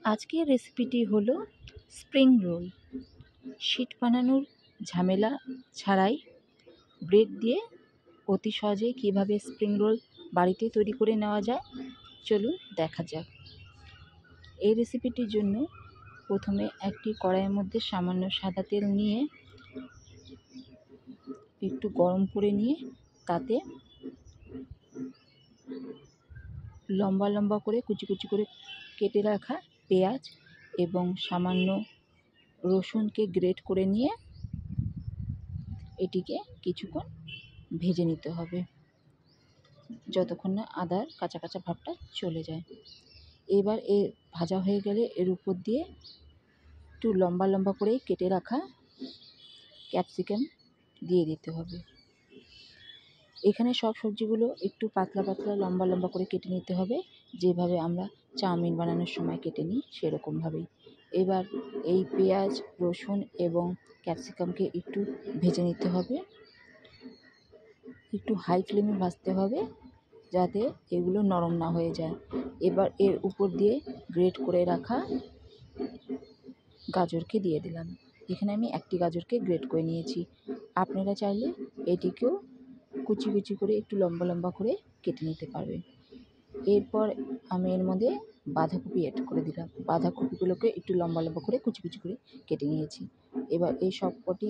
আজকের রেসিপিটি হলো স্প্রিং রোল। শিট বানানোর ঝামেলা ছাড়াই ব্রেড দিয়ে অতি সহজে কীভাবে স্প্রিং রোল বাড়িতে তৈরি করে নেওয়া যায় চলুন দেখা যাক। এই রেসিপিটির জন্য প্রথমে একটি কড়াইয়ের মধ্যে সামান্য সাদা তেল নিয়ে একটু গরম করে নিয়ে তাতে লম্বা লম্বা করে কুচি কুচি করে কেটে রাখা পেঁয়াজ এবং সামান্য রসুনকে গ্রেট করে নিয়ে এটিকে কিছুক্ষণ ভেজে নিতে হবে যতক্ষণ না আদার কাঁচা কাঁচা ভাবটা চলে যায়। এবার ভাজা হয়ে গেলে এর উপর দিয়ে একটু লম্বা লম্বা করে কেটে রাখা ক্যাপসিকাম দিয়ে দিতে হবে। এখানে সব সবজিগুলো একটু পাতলা পাতলা লম্বা লম্বা করে কেটে নিতে হবে, যেভাবে আমরা চাউমিন বানানোর সময় কেটে নিই সেরকমভাবেই। এবার এই পেঁয়াজ রসুন এবং ক্যাপসিকামকে একটু ভেজে নিতে হবে, একটু হাই ফ্লেমে ভাজতে হবে যাতে এগুলো নরম না হয়ে যায়। এবার এর উপর দিয়ে গ্রেট করে রাখা গাজরকে দিয়ে দিলাম। এখানে আমি একটি গাজরকে গ্রেট করে নিয়েছি, আপনারা চাইলে এটিকেও কুচি কুচি করে একটু লম্বা লম্বা করে কেটে নিতে পারবেন। এরপর আমি এর মধ্যে বাঁধাকপি অ্যাড করে দিলাম। বাঁধাকপিগুলোকে একটু লম্বা লম্বা করে কুচি কুচি করে কেটে নিয়েছি। এবার এই সবকটি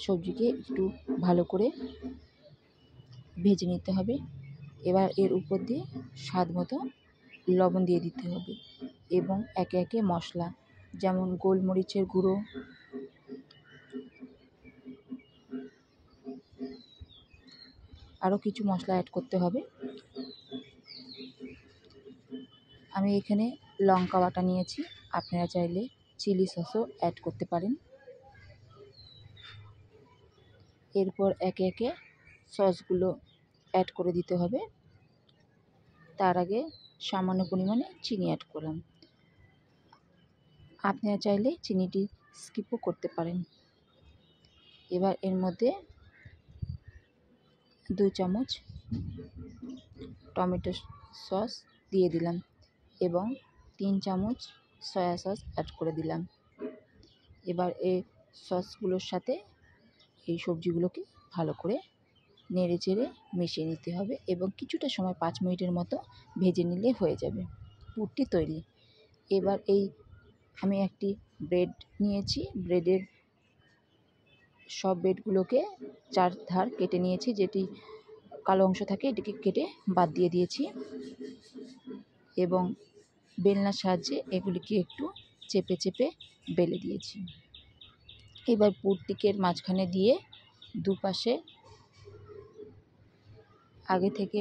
সবজিকে একটু ভালো করে ভেজে নিতে হবে। এবার এর উপর দিয়ে স্বাদ মতো লবণ দিয়ে দিতে হবে এবং একে একে মশলা যেমন গোলমরিচের গুঁড়ো, আরও কিছু মশলা অ্যাড করতে হবে। আমি এখানে লঙ্কা বাটা নিয়েছি, আপনারা চাইলে চিলি সসও অ্যাড করতে পারেন। এরপর একে একে সসগুলো অ্যাড করে দিতে হবে। তার আগে সামান্য পরিমাণে চিনি অ্যাড করলাম, আপনারা চাইলে চিনিটি স্কিপও করতে পারেন। এবার এর মধ্যে 2 চামচ টমেটো সস দিয়ে দিলাম এবং 3 চামচ সয়া সস অ্যাড করে দিলাম। এবার এই সসগুলোর সাথে এই সবজিগুলোকে ভালো করে নেড়ে চেড়ে মিশিয়ে নিতে হবে এবং কিছুটা সময় 5 মিনিটের মতো ভেজে নিলে হয়ে যাবে পুরটি তৈরি। এবার আমি একটি ব্রেড নিয়েছি, ব্রেডের সব ব্রেডগুলোকে 4 ধার কেটে নিয়েছি, যেটি কালো অংশ থাকে এটিকে কেটে বাদ দিয়ে দিয়েছি এবং বেলনার সাহায্যে এগুলিকে একটু চেপে চেপে বেলে দিয়েছি। এবার পুরটিকে মাঝখানে দিয়ে দুপাশে আগে থেকে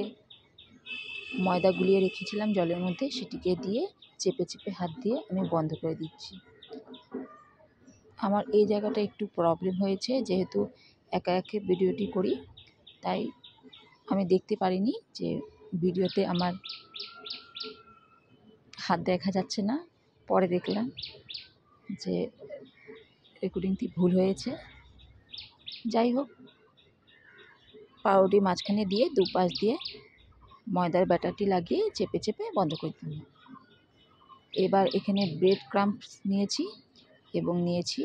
ময়দা গুলিয়ে রেখেছিলাম জলের মধ্যে, সেটিকে দিয়ে চেপে চেপে হাত দিয়ে আমি বন্ধ করে দিচ্ছি। আমার এই জায়গাটা একটু প্রবলেম হয়েছে, যেহেতু একা একা ভিডিওটি করি তাই আমি দেখতে পারিনি যে ভিডিওতে আমার হাত দেখা যাচ্ছে না। পরে দেখলাম যে রেকর্ডিংটি ভুল হয়েছে। যাই হোক, পাউরুটি মাঝখানে দিয়ে দুপাশ দিয়ে ময়দার ব্যাটারটি লাগিয়ে চেপে চেপে বন্ধ করে দিলাম। এবার এখানে ব্রেড ক্রাম্বস নিয়েছি এবং নিয়েছি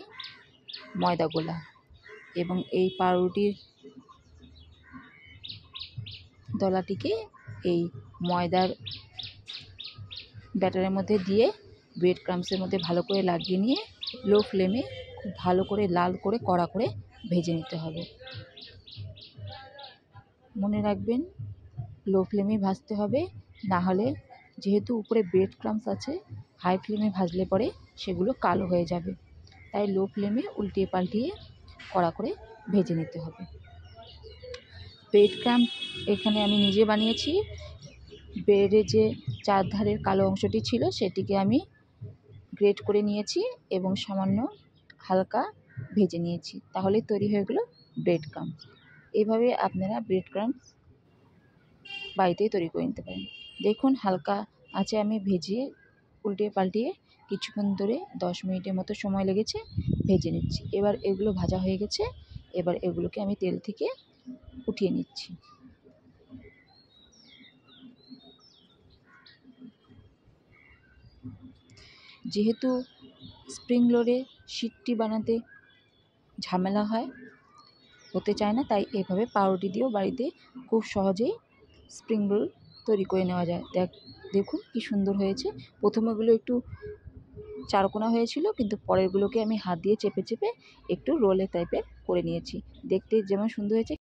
ময়দা গোলা এবং এই পাউরুটির দলাটিকে এই ময়দার ব্যাটারের মধ্যে দিয়ে ব্রেড ক্রাম্বসের মধ্যে ভালো করে লাগিয়ে নিয়ে লো ফ্লেমে খুব ভালো করে লাল করে কড়া করে ভেজে নিতে হবে। মনে রাখবেন লো ফ্লেমে ভাজতে হবে, না হলে যেহেতু উপরে ব্রেড ক্রাম্বস আছে হাই ফ্লেমে ভাজলে পরে সেগুলো কালো হয়ে যাবে, তাই লো ফ্লেমে উল্টিয়ে পাল্টিয়ে কড়া করে ভেজে নিতে হবে। ব্রেড ক্রাম্ব এখানে আমি নিজে বানিয়েছি। ব্রেডের যে 4 ধারের কালো অংশটি ছিল সেটিকে আমি গ্রেট করে নিয়েছি এবং সামান্য হালকা ভেজে নিয়েছি, তাহলে তৈরি হয়ে গেল ব্রেড ক্রাম্ব। এভাবে আপনারা ব্রেড ক্রাম্ব বাড়িতেই তৈরি করে নিতে পারেন। দেখুন হালকা আছে আমি ভেজিয়ে উল্টিয়ে পাল্টিয়ে কিছুক্ষণ ধরে 10 মিনিটের মতো সময় লেগেছে ভেজে নিচ্ছি। এবার এগুলো ভাজা হয়ে গেছে, এবার এগুলোকে আমি তেল থেকে উঠিয়ে নিচ্ছি। যেহেতু স্প্রিং রোলে শিটটি বানাতে ঝামেলা হয়, হতে চায় না, তাই এভাবে পাউরুটি দিয়েও বাড়িতে খুব সহজেই স্প্রিং রোল তৈরি করে নেওয়া যায়। দেখুন কি সুন্দর হয়েছে। প্রথমেগুলো একটু চারকোনা হয়েছিল, কিন্তু পরেরগুলোকে আমি হাত দিয়ে চেপে চেপে একটু রোলের টাইপের করে নিয়েছি। দেখতে যেমন সুন্দর হয়েছে